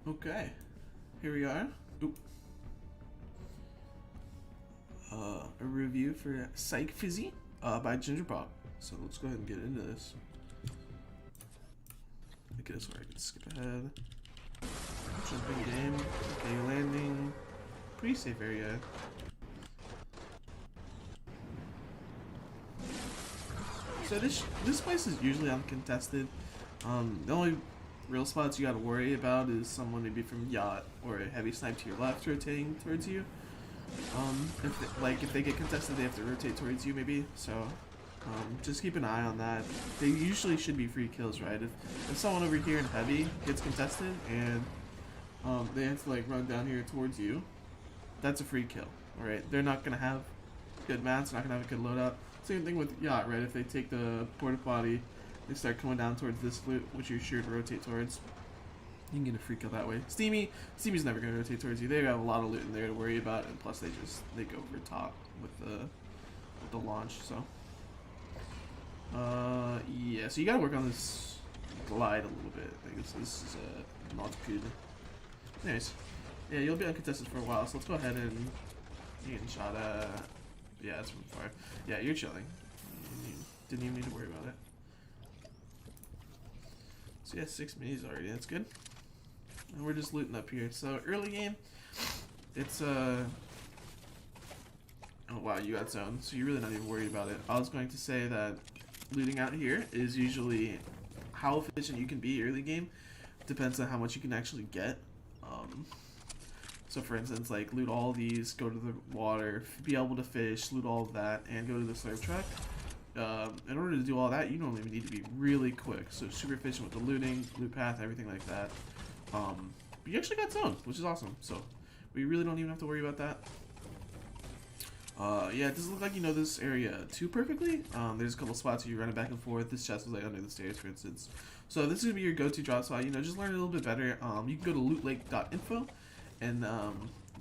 Okay, here we are. Oop. A review for Psych Fizzy by Gingerpop. So let's go ahead and get into this. I guess where I can skip ahead. Jumping game. Okay, landing. Pretty safe area. So this place is usually uncontested. The only real spots you gotta worry about is someone maybe from Yacht or a heavy snipe to your left rotating towards you. If they get contested, they have to rotate towards you maybe. So just keep an eye on that. They usually should be free kills, right? If someone over here in heavy gets contested and they have to like run down here towards you, that's a free kill. All right, they're not gonna have good mats, not gonna have a good loadout. Same thing with Yacht, right? If they take the porta potty, they start coming down towards this loot, which you're sure to rotate towards. You can get a free kill that way. Steamy's never gonna rotate towards you. They have a lot of loot in there to worry about, and plus they go over top with the launch. So yeah, so you gotta work on this glide a little bit. I guess this is not good. Anyways, yeah, you'll be uncontested for a while. So let's go ahead and you getting shot at. Yeah, that's from far. Yeah, you're chilling. You didn't even need to worry about it. So yeah, 6 minis already. That's good. And we're just looting up here. So early game, it's oh wow, you got zoned. So you're really not even worried about it. I was going to say that looting out here is usually how efficient you can be early game. Depends on how much you can actually get. So for instance, like loot all these, go to the water, be able to fish, loot all of that, and go to the slurp truck. In order to do all that, you normally need to be really quick. So super efficient with the looting, loot path, everything like that. But you actually got zoned, which is awesome. So we really don't even have to worry about that. Yeah, it doesn't look like you know this area too perfectly. There's a couple spots where you're running back and forth. This chest was like under the stairs, for instance. So this is gonna be your go-to drop spot. You know, just learn a little bit better. You can go to lootlake.info and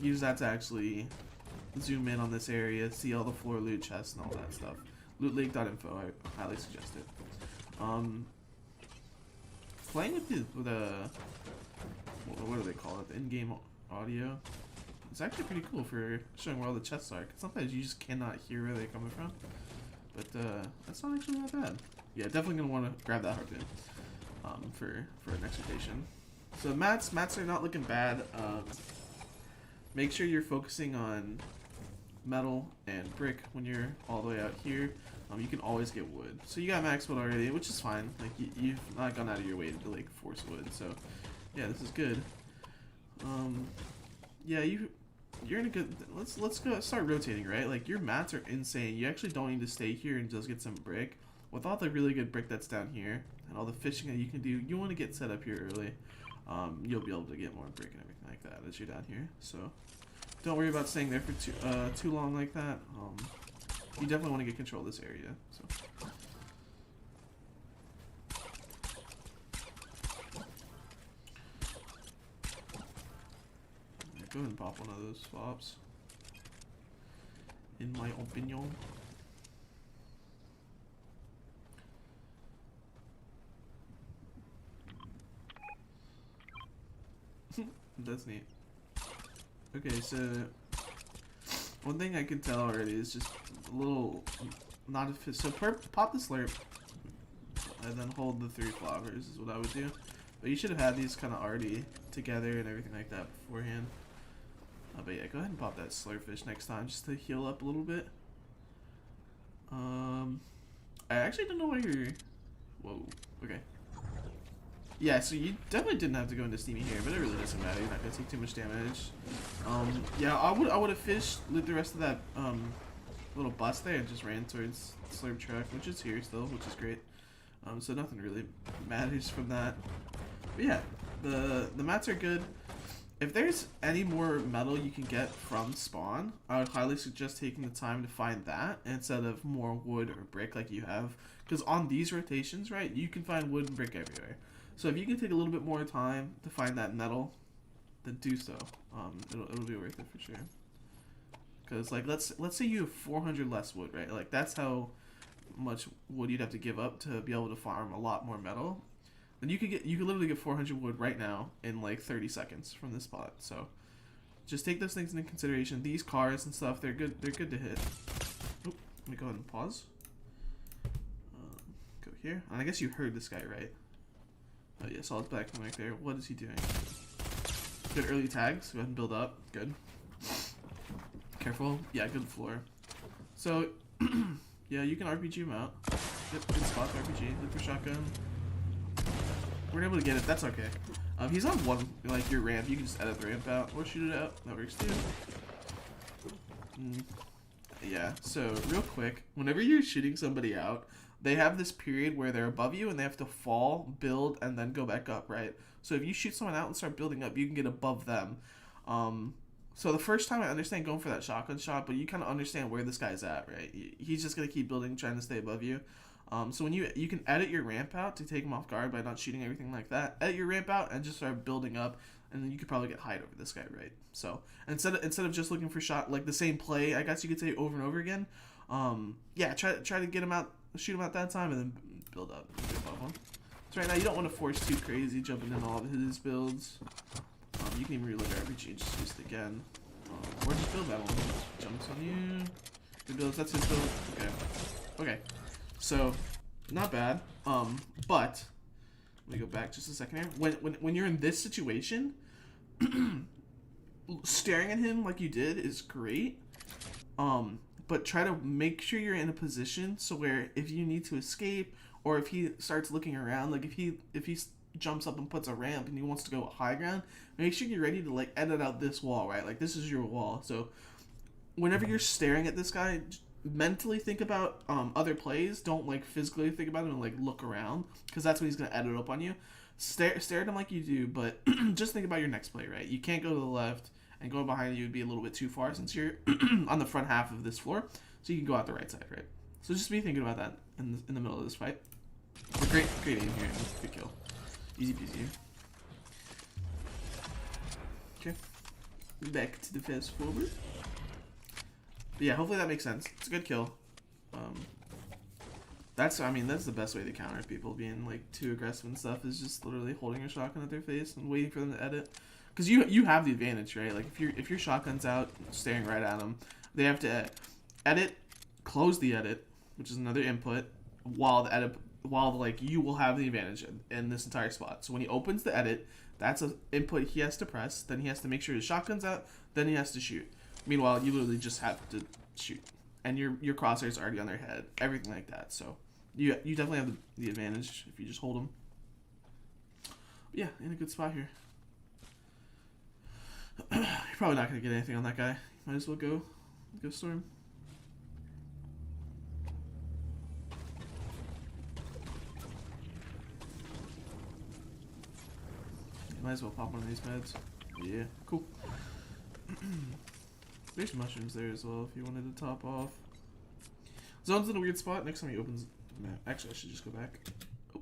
use that to actually zoom in on this area, see all the floor loot, chests, and all that stuff. Lootlake.info, I highly suggest it. Playing with the what do they call it? The in-game audio. It's actually pretty cool for showing where all the chests are. Cause sometimes you just cannot hear where they're coming from. But that's not actually that bad. Yeah, definitely gonna want to grab that harpoon for an exhortation. So mats are not looking bad. Make sure you're focusing on metal and brick when you're all the way out here. You can always get wood. So you got max wood already, which is fine. Like you've not gone out of your way to like force wood. So yeah, this is good. Yeah, you're in a good. Let's go start rotating, right? Like your mats are insane. You actually don't need to stay here and just get some brick. With all the really good brick that's down here and all the fishing that you can do, you want to get set up here early. You'll be able to get more brick and everything like that as you're down here. So don't worry about staying there for too long like that. You definitely want to get control of this area. So. Go ahead and pop one of those swaps. In my opinion. That's neat. Okay, so one thing I can tell already is just a little not efficient. So pop the slurp and then hold the 3 flowers is what I would do. But you should have had these kind of already together and everything like that beforehand. But yeah, go ahead and pop that slurpfish next time just to heal up a little bit. I actually don't know why you're. Whoa. Okay. Yeah, so you definitely didn't have to go into Steamy here, but it really doesn't matter. You're not gonna take too much damage. Yeah, I would have fished, loot the rest of that little bus there, and just ran towards the slurp truck, which is here still, which is great. So nothing really matters from that. But yeah, the mats are good. If there's any more metal you can get from spawn, I would highly suggest taking the time to find that instead of more wood or brick like you have. Because on these rotations, right, you can find wood and brick everywhere. So if you can take a little bit more time to find that metal, then do so. It'll be worth it for sure. Because like let's say you have 400 less wood, right? Like that's how much wood you'd have to give up to be able to farm a lot more metal. And you could literally get 400 wood right now in like 30 seconds from this spot. So just take those things into consideration. These cars and stuff, they're good. They're good to hit. Oop, let me go ahead and pause. Go here. And I guess you heard this guy, right? Oh yeah, solid back right there. What is he doing? Good early tags. Go ahead and build up. Good. Careful. Yeah, good floor. So, yeah, you can RPG him out. Good spot to RPG. Look for shotgun. We're able to get it. That's okay. He's on one, like your ramp. You can just edit the ramp out or shoot it out. That works too. Yeah. So real quick, whenever you're shooting somebody out, they have this period where they're above you and they have to fall, build, and then go back up, right? So if you shoot someone out and start building up, you can get above them. So the first time I understand going for that shotgun shot, but you kind of understand where this guy's at, right? He's just gonna keep building, trying to stay above you. So when you can edit your ramp out to take him off guard by not shooting everything like that. Edit your ramp out and just start building up, and then you could probably get hide over this guy, right? So instead of just looking for shot like the same play, I guess you could say over and over again. Yeah, try to get him out, shoot him out that time, and then build up. So right now you don't want to force too crazy jumping in all of his builds. You can even reload your RPG and just use it again, or just build that one. Jumps on you. Good builds. That's his build. Okay. So, not bad. But let me go back just a second here. When you're in this situation, staring at him like you did is great. But try to make sure you're in a position so where if you need to escape, or if he starts looking around, like if he jumps up and puts a ramp and he wants to go high ground, make sure you're ready to like edit out this wall, right? Like this is your wall. So whenever you're staring at this guy, mentally think about other plays. Don't like physically think about him and like look around, because that's when he's gonna edit up on you. Stare at him like you do, but just think about your next play, right? You can't go to the left, and going behind you would be a little bit too far since you're on the front half of this floor. So you can go out the right side, right? So just be thinking about that in the middle of this fight. But great aim here. Good kill. Easy peasy. Okay. Back to the fast forward. But yeah, hopefully that makes sense. It's a good kill. That's the best way to counter people being like too aggressive and stuff, is just literally holding your shotgun at their face and waiting for them to edit. Because you have the advantage, right? Like if your shotgun's out, staring right at them, they have to edit, close the edit, which is another input, while like you will have the advantage in this entire spot. So when he opens the edit, that's an input he has to press. Then he has to make sure his shotgun's out. Then he has to shoot. Meanwhile, you literally just have to shoot, and your crosshair's already on their head. Everything like that. So you definitely have the advantage if you just hold them. But yeah, in a good spot here. You're probably not gonna get anything on that guy. Might as well go storm. Might as well pop one of these meds. Yeah, cool. There's mushrooms there as well if you wanted to top off. Zone's in a weird spot. Next time he opens the map. Actually, I should just go back. Oh.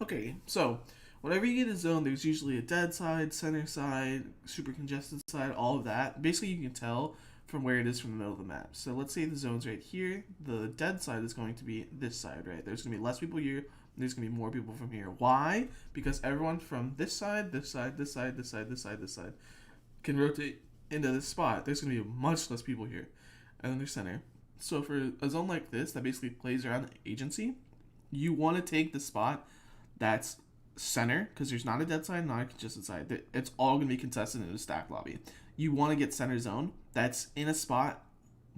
Okay, so whenever you get a zone, there's usually a dead side, center side, super congested side, all of that. Basically, you can tell from where it is from the middle of the map. So let's say the zone's right here. The dead side is going to be this side, right? There's going to be less people here. There's going to be more people from here. Why? Because everyone from this side, this side, this side, this side, this side, this side can rotate into this spot. There's going to be much less people here. And then there's center. So for a zone like this that basically plays around agency, you want to take the spot that's center, because there's not a dead side, not a congested side. It's all going to be contested in a stack lobby. You want to get center zone that's in a spot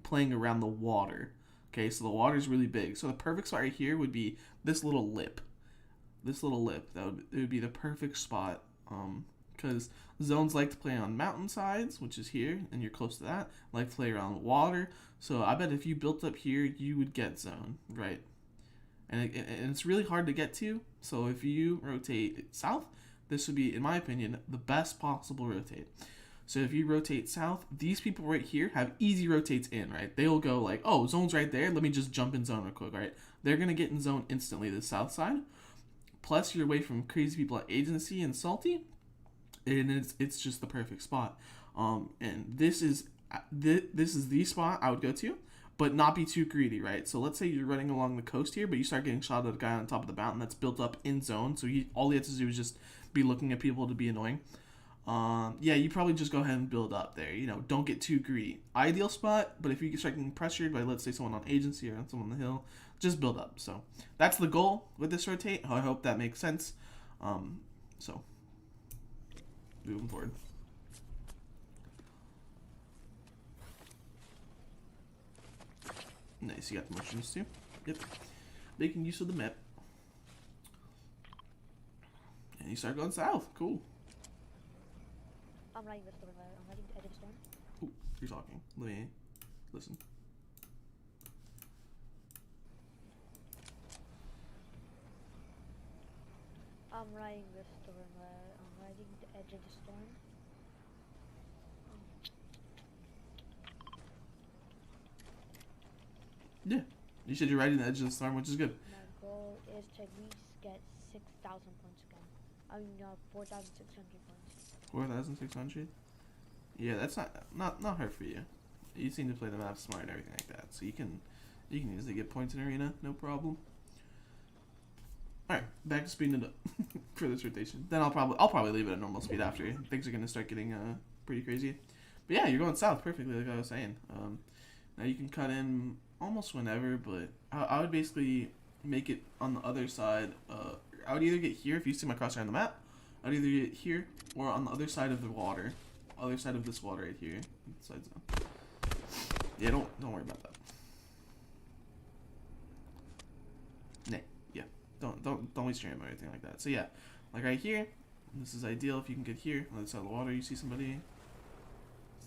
playing around the water. Okay, so the water is really big. So the perfect spot right here would be this little lip. This little lip. It would be the perfect spot. Because zones like to play on mountain sides, which is here, and you're close to that. Like to play around water. So I bet if you built up here, you would get zone, right? And it's really hard to get to. So if you rotate south, this would be, in my opinion, the best possible rotate. So if you rotate south, these people right here have easy rotates in, right? They'll go like, oh, zone's right there. Let me just jump in zone real quick, right? They're going to get in zone instantly, the south side. Plus, you're away from crazy people at agency and salty. And it's just the perfect spot. And this is the spot I would go to. but not be too greedy, right? So let's say you're running along the coast here, but you start getting shot at a guy on top of the mountain that's built up in zone. So all he has to do is just be looking at people to be annoying. Yeah, you probably just go ahead and build up there. You know, don't get too greedy. Ideal spot, but if you start getting pressured by, let's say, someone on agency or someone on the hill, just build up. So that's the goal with this rotate. I hope that makes sense. So moving forward. Nice, you got the motions too. Yep. Making use of the map. And you start going south. Cool. I'm riding the storm. I'm riding the edge of the storm. Ooh, you're talking. Let me listen. I'm riding the storm. I'm riding the edge of the storm. Yeah. You said you're riding the edge of the storm, which is good. My goal is to at least get 6,000 points again. I mean, 4,600 points. 4,600? Yeah, that's not hard for you. You seem to play the map smart and everything like that, so you can easily get points in arena, no problem. All right, back to speeding it up for this rotation. Then I'll probably leave it at normal speed after. Things are gonna start getting pretty crazy. But yeah, you're going south perfectly, like I was saying. Now you can cut in almost whenever, but I would basically make it on the other side. I would either get here if you see my crosshair on the map. I'd either get here or on the other side of the water, other side of this water right here, side zone. Yeah, don't worry about that. Nah, yeah, don't waste your ammo or anything like that. So yeah, like right here, this is ideal if you can get here on the other side of the water. You see somebody?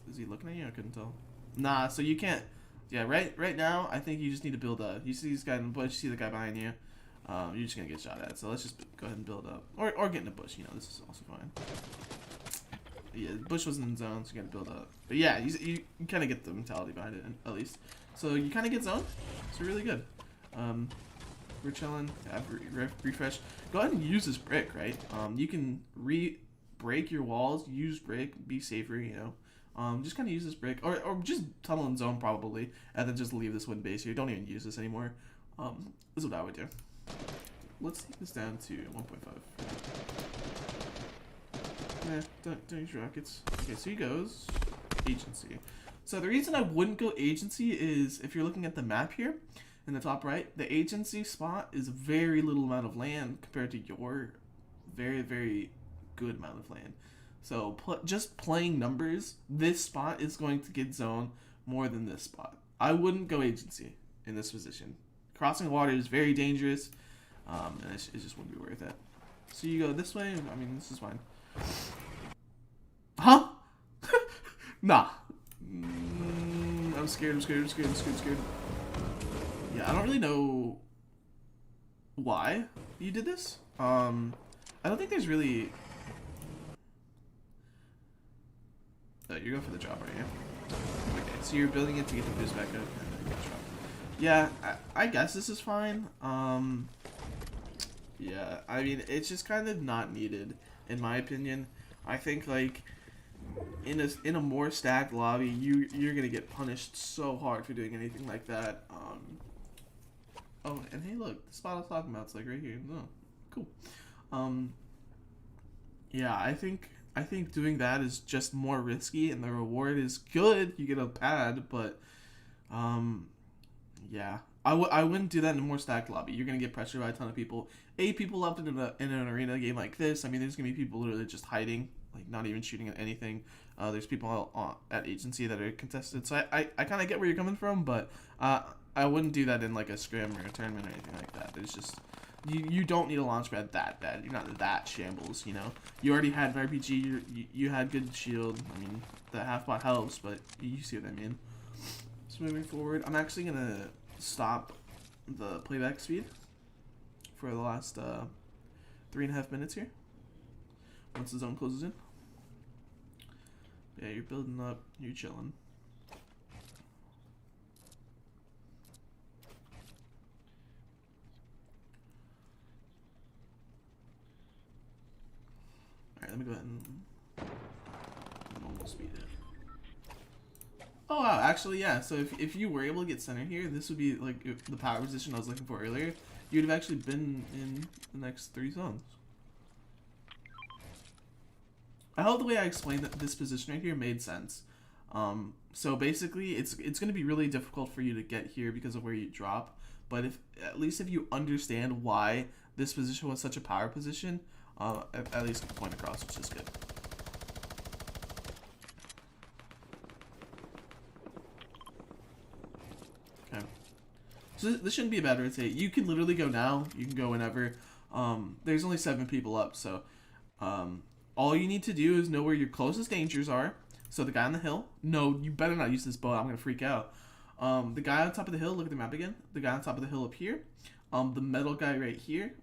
Is he looking at you? I couldn't tell. Nah, so you can't. Yeah, right now, I think you just need to build up. You see this guy in the bush, you see the guy behind you. You're just gonna get shot at. So let's just go ahead and build up, or get in a bush. You know, this is also fine. Yeah, the bush wasn't in zone, so you gotta build up. But yeah, you kind of get the mentality behind it, at least. So you kind of get zone. It's really good. We're chilling. Refresh. Go ahead and use this brick, right? You can break your walls. Use brick. Be safer. You know. Just kind of use this brick, or just tunnel in zone probably, and then just leave this wooden base here. Don't even use this anymore. This is what I would do. Let's take this down to 1.5. Nah, don't use rockets. Okay, so he goes agency. So the reason I wouldn't go agency is if you're looking at the map here in the top right, the agency spot is a very little amount of land compared to your very, very good amount of land. So just playing numbers, this spot is going to get zone more than this spot. I wouldn't go agency in this position. Crossing water is very dangerous, and it just wouldn't be worth it. So you go this way. I mean, this is fine. Huh? Nah. I'm scared. Yeah, I don't really know why you did this. I don't think there's really. You're going for the drop, aren't you? Okay, so you're building it to get the boost back up and then get the drop. Yeah, I guess this is fine. Yeah, I mean, it's just kind of not needed, in my opinion. I think, like, in a more stacked lobby, you're gonna get punished so hard for doing anything like that. Oh, and hey, look, the spot I was talking about, it's like right here. Oh, cool. Yeah, I think doing that is just more risky, and the reward is good. You get a pad, but yeah, I wouldn't do that in a more stacked lobby. You're gonna get pressured by a ton of people. 8 people left in an arena game like this. I mean, there's gonna be people literally just hiding, like not even shooting at anything. There's people at agency that are contested. So I kind of get where you're coming from, but I wouldn't do that in like a scrim or a tournament or anything like that. It's just you don't need a launch pad that bad. You're not that shambles, you know. You already had RPG. You had good shield. I mean, the half bot helps, but you see what I mean. So moving forward, I'm actually gonna stop the playback speed for the last 3.5 minutes here. Once the zone closes in. Yeah, you're building up. You're chilling. Alright, let me go ahead and normal speed it. Oh wow, actually yeah. So if you were able to get center here, this would be like the power position I was looking for earlier. You'd have actually been in the next 3 zones. I hope the way I explained that this position right here made sense. So basically, it's going to be really difficult for you to get here because of where you drop. But if at least if you understand why this position was such a power position, at least point across, which is good. Okay. So this shouldn't be a bad rotate. You can literally go now. You can go whenever. There's only 7 people up, so all you need to do is know where your closest dangers are. So the guy on the hill. No, you better not use this bow. I'm gonna freak out. The guy on top of the hill. Look at the map again. The guy on top of the hill up here. The metal guy right here,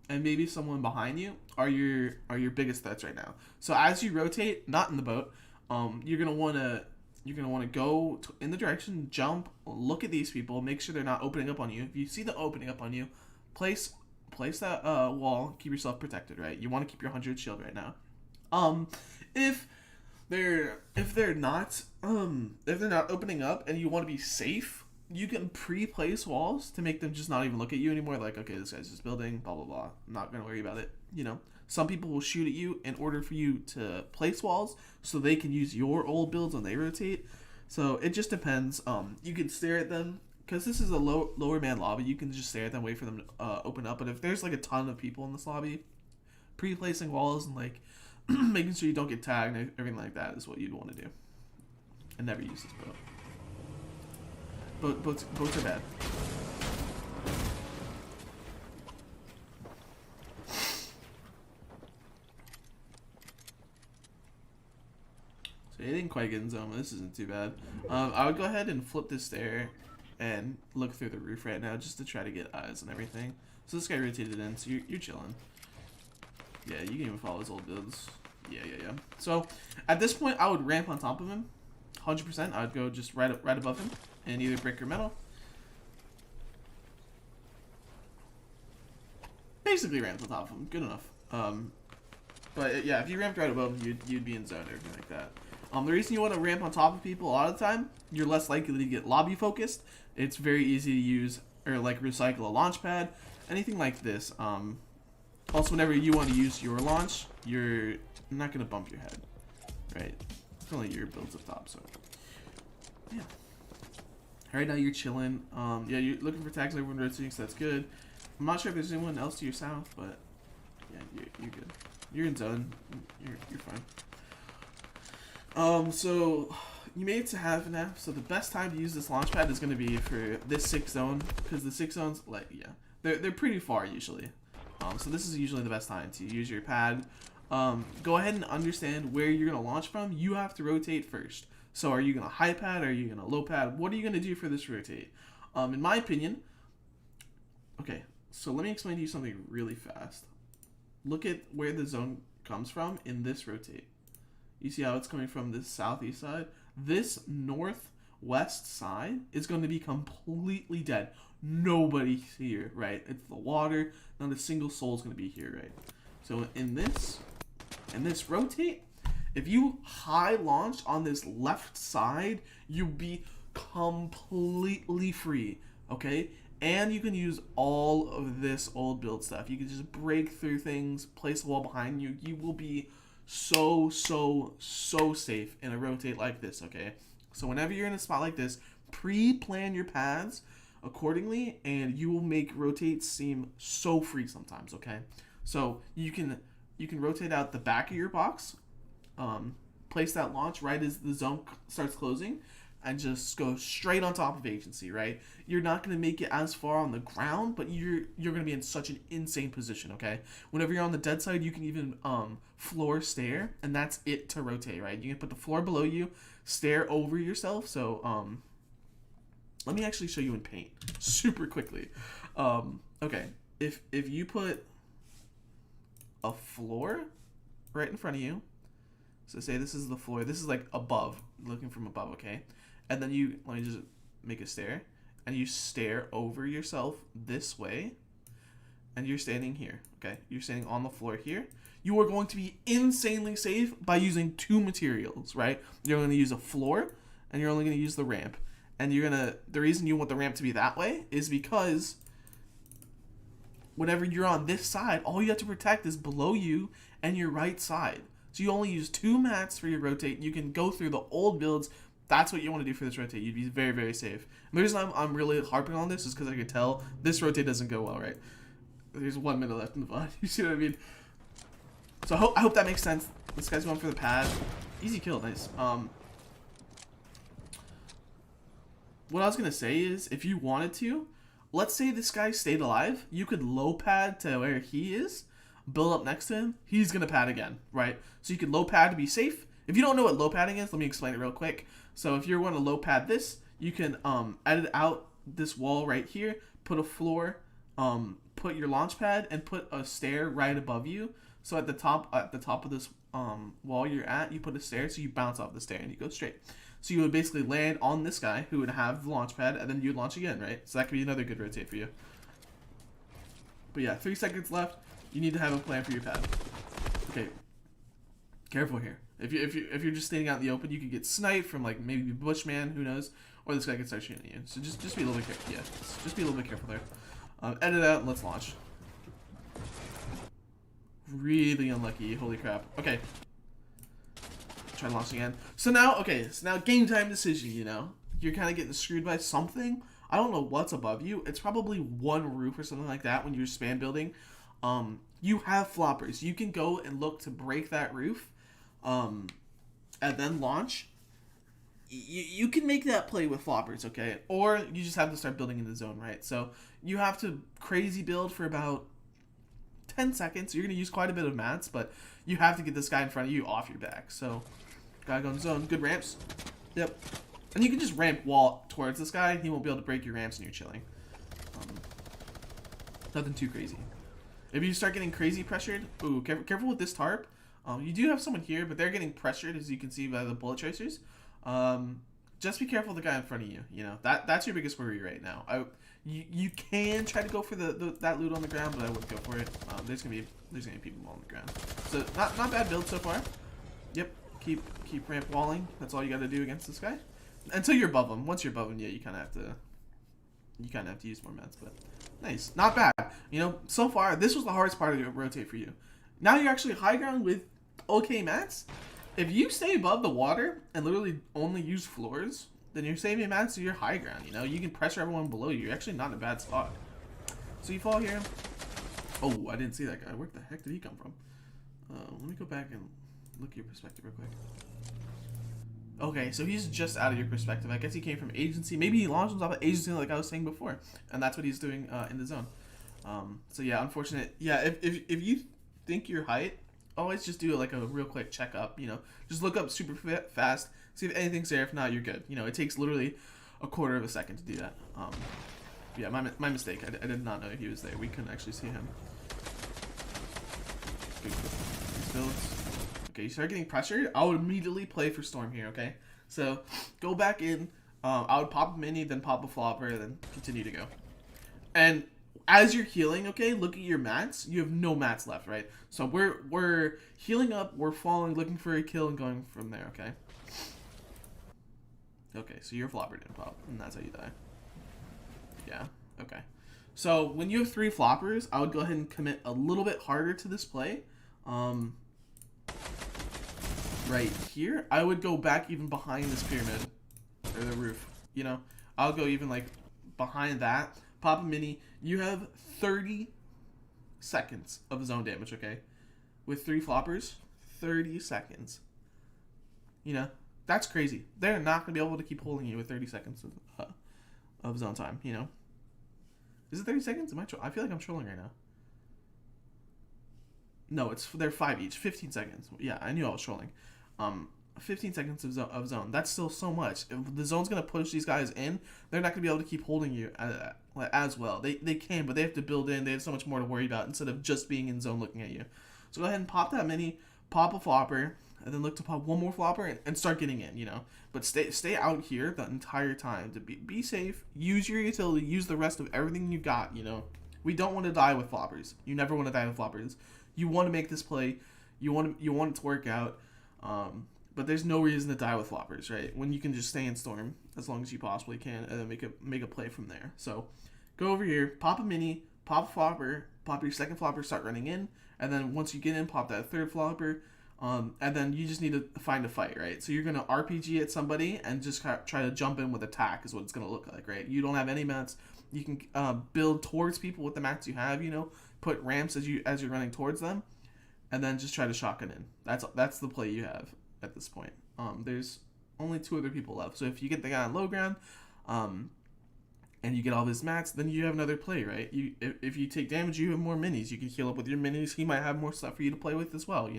and maybe someone behind you are your biggest threats right now. So as you rotate, not in the boat, you're gonna wanna go in the direction, jump, look at these people, make sure they're not opening up on you. If you see them opening up on you, place that wall, keep yourself protected, right? You want to keep your 100 shield right now. If they're not opening up and you want to be safe, you can pre-place walls to make them just not even look at you anymore. Like, okay, this guy's just building, blah blah blah. I'm not gonna worry about it. You know, some people will shoot at you in order for you to place walls so they can use your old builds when they rotate. So it just depends. You can stare at them because this is a lower man lobby. You can just stare at them, wait for them to open up. But if there's like a ton of people in this lobby, pre-placing walls and like making sure you don't get tagged and everything like that is what you'd want to do. And never use this boat. Boats are bad. So you didn't quite get in zone, but this isn't too bad. I would go ahead and flip this stair and look through the roof right now just to try to get eyes and everything. So this guy rotated in, so you're chilling. Yeah, you can even follow his old builds. Yeah. So at this point, I would ramp on top of him, 100%. I would go just right above him and either brick or metal. Basically ramp on top of him, good enough. But yeah, if you ramped right above him, you'd be in zone or anything like that. The reason you want to ramp on top of people a lot of the time, you're less likely to get lobby focused. It's very easy to use or like recycle a launch pad, anything like this. Also, whenever you want to use your launch, you're not going to bump your head, right? It's only your builds up top, so yeah. Right now you're chilling. Yeah, you're looking for tags. Everyone rotating, so that's good. I'm not sure if there's anyone else to your south, but yeah, you're good. You're in zone. You're fine. So you made it to half and half. So the best time to use this launch pad is going to be for this 6 zone, because the 6 zones, like, yeah, they're pretty far usually. So this is usually the best time to use your pad. Go ahead and understand where you're going to launch from. You have to rotate first. So are you going to high pad? Are you going to low pad? What are you going to do for this rotate? In my opinion, okay, so let me explain to you something really fast. Look at where the zone comes from in this rotate. You see how it's coming from this southeast side? This northwest side is going to be completely dead. Nobody's here, right? It's the water. Not a single soul is going to be here, right? So in this rotate, if you high launch on this left side, you'll be completely free, okay? And you can use all of this old build stuff. You can just break through things, place a wall behind you. You will be so safe in a rotate like this, okay? So whenever you're in a spot like this, pre-plan your paths accordingly, and you will make rotates seem so free sometimes, okay? So you can rotate out the back of your box, place that launch right as the zone starts closing, and just go straight on top of agency, right? You're not going to make it as far on the ground, but you're going to be in such an insane position, okay? Whenever you're on the dead side, you can even floor stare, and that's it to rotate, right? You can put the floor below you, stare over yourself. So let me actually show you in paint super quickly. Okay, if you put a floor right in front of you, so say this is the floor, this is like above, looking from above, okay? And then you, let me just make a stare, and you stare over yourself this way, and you're standing here, okay? You're standing on the floor here. You are going to be insanely safe by using 2 materials, right? You're going to use a floor, and you're only going to use the ramp. And the reason you want the ramp to be that way is because whenever you're on this side, all you have to protect is below you and your right side. So you only use 2 mats for your rotate. You can go through the old builds. That's what you want to do for this rotate. You'd be very, very safe. And the reason I'm really harping on this is because I can tell this rotate doesn't go well, right? There's 1 minute left in the VOD. You see what I mean? So I hope that makes sense. This guy's going for the pad. Easy kill, nice. What I was gonna say is, if you wanted to, let's say this guy stayed alive, you could low pad to where he is, build up next to him, he's gonna pad again, right? So you could low pad to be safe. If you don't know what low padding is, let me explain it real quick. So if you're going to low pad this, you can edit out this wall right here, put a floor, put your launch pad, and put a stair right above you. So at the top of this wall you're at, you put a stair, so you bounce off the stair and you go straight. So you would basically land on this guy who would have the launch pad, and then you'd launch again, right? So that could be another good rotate for you. But yeah, 3 seconds left. You need to have a plan for your pad. Okay, careful here. If you're just standing out in the open, you could get sniped from like maybe Bushman, who knows, or this guy could start shooting at you. So just be a little bit careful. Yeah, just be a little bit careful there. Edit out and let's launch. Really unlucky. Holy crap. Okay. Try to launch again. So now game time decision, you know. You're kind of getting screwed by something. I don't know what's above you. It's probably one roof or something like that when you're spam building. You have floppers. You can go and look to break that roof, and then launch. You can make that play with floppers, okay? Or you just have to start building in the zone, right? So you have to crazy build for about 10 seconds. You're going to use quite a bit of mats, but you have to get this guy in front of you off your back. So, gotta go in zone. Good ramps. Yep. And you can just ramp wall towards this guy. He won't be able to break your ramps and you're chilling. Nothing too crazy. If you start getting crazy pressured, ooh, careful with this tarp. You do have someone here, but they're getting pressured, as you can see by the bullet tracers. Just be careful of the guy in front of you. You know, that's your biggest worry right now. You can try to go for that loot on the ground, but I wouldn't go for it. There's gonna be people on the ground. So not bad build so far. Yep, keep ramp walling. That's all you got to do against this guy until you're above him. Once you're above him, yeah, you kind of have to use more mats, but nice, not bad. You know, so far this was the hardest part of the rotate for you. Now you're actually high ground with okay mats. If you stay above the water and literally only use floors, then you're saving mats to your high ground. You know, you can pressure everyone below you. You're actually not in a bad spot. So you fall here. Oh, I didn't see that guy. Where the heck did he come from? Let me go back and look at your perspective real quick. Okay, so he's just out of your perspective. I guess he came from agency. Maybe he launched himself at agency like I was saying before. And that's what he's doing in the zone. So yeah, unfortunate. Yeah, if you think your height, always just do like a real quick checkup. You know, just look up super fast, see if anything's there. If not, you're good. You know, it takes literally a quarter of a second to do that. Yeah, my mistake. I did not know he was there. We couldn't actually see him. Good. These builds. Okay, you start getting pressured. I would immediately play for Storm here. Okay, so go back in. I would pop a mini, then pop a flopper, then continue to go. And as you're healing, okay, look at your mats. You have no mats left, right? So we're healing up, we're falling, looking for a kill, and going from there, okay? Okay, so your flopper didn't pop, and that's how you die. Yeah, okay. So when you have 3 floppers, I would go ahead and commit a little bit harder to this play. Right here, I would go back even behind this pyramid, or the roof, you know? I'll go even like behind that. Pop a mini. You have 30 seconds of zone damage, okay? With 3 floppers, 30 seconds. You know, that's crazy. They're not going to be able to keep holding you with 30 seconds of zone time, you know? Is it 30 seconds? I feel like I'm trolling right now. No, they're 5 each. 15 seconds. Yeah, I knew I was trolling. 15 seconds of zone. That's still so much. If the zone's going to push these guys in, they're not going to be able to keep holding you as well. They can, but they have to build in. They have so much more to worry about instead of just being in zone looking at you. So go ahead and pop that mini, pop a flopper, and then look to pop one more flopper and start getting in, you know. But stay out here the entire time to be safe. Use your utility. Use the rest of everything you got, you know. We don't want to die with floppers. You never want to die with floppers. You want to make this play. You want it to work out. but there's no reason to die with floppers, right? When you can just stay in storm as long as you possibly can, and then make a play from there. So go over here, pop a mini, pop a flopper, pop your second flopper, start running in, and then once you get in, pop that third flopper, and then you just need to find a fight, right? So you're gonna RPG at somebody and just try to jump in with attack is what it's gonna look like, right? You don't have any mats. You can build towards people with the mats you have. Put ramps as you're running towards them, and then just try to shotgun in. That's the play you have at this point. There's only 2 other people left. So if you get the guy on low ground, and you get all his mats, then you have another play, right? If you take damage, you have more minis. You can heal up with your minis. He might have more stuff for you to play with as well.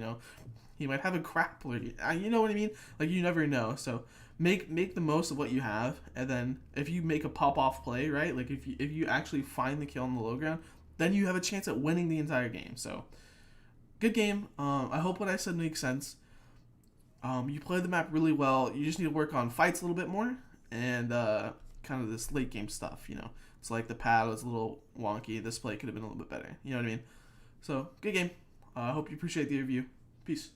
He might have a grappler. You know what I mean? Like, you never know. So make the most of what you have, and then if you make a pop off play, right? Like if you actually find the kill on the low ground, then you have a chance at winning the entire game. So good game. I hope what I said makes sense. You play the map really well. You just need to work on fights a little bit more, and kind of this late game stuff. It's like the pad was a little wonky. This play could have been a little bit better. You know what I mean? So good game. I hope you appreciate the review. Peace.